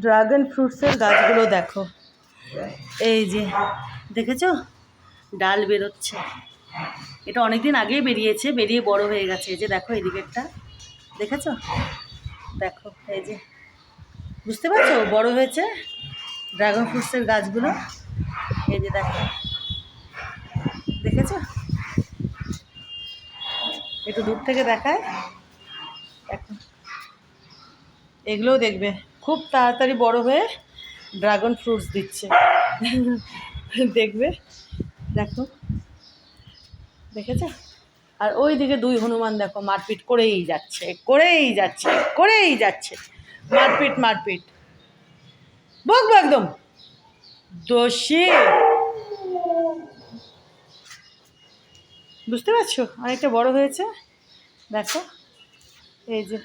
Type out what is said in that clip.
Dragon ফ্রুটসের গাছগুলো দেখো, এই যে দেখেছো ডাল বেরোচ্ছে। এটা অনেকদিন আগেই বেরিয়েছে, বেরিয়ে বড় হয়ে গেছে। এই যে দেখো এদিকেরটা দেখেছো, দেখো এই যে বুঝতে পারছো বড় হয়েছে ড্রাগন ফ্রুটসের গাছগুলো। এই যে দেখো, দেখেছো, একটু দূর থেকে দেখায়, দেখো এগুলোও দেখবে খুব তাড়াতাড়ি বড় হয়ে ড্রাগন ফ্রুটস দিচ্ছে। দেখবে, দেখো দেখেছো। আর ওই দিকে দুই হনুমান দেখো মারপিট করেই যাচ্ছে, করেই যাচ্ছে, করেই যাচ্ছে, মারপিট মারপিট, বকবো একদম দোষী। বুঝতে পারছো অনেকটা বড় হয়েছে, দেখো এই যে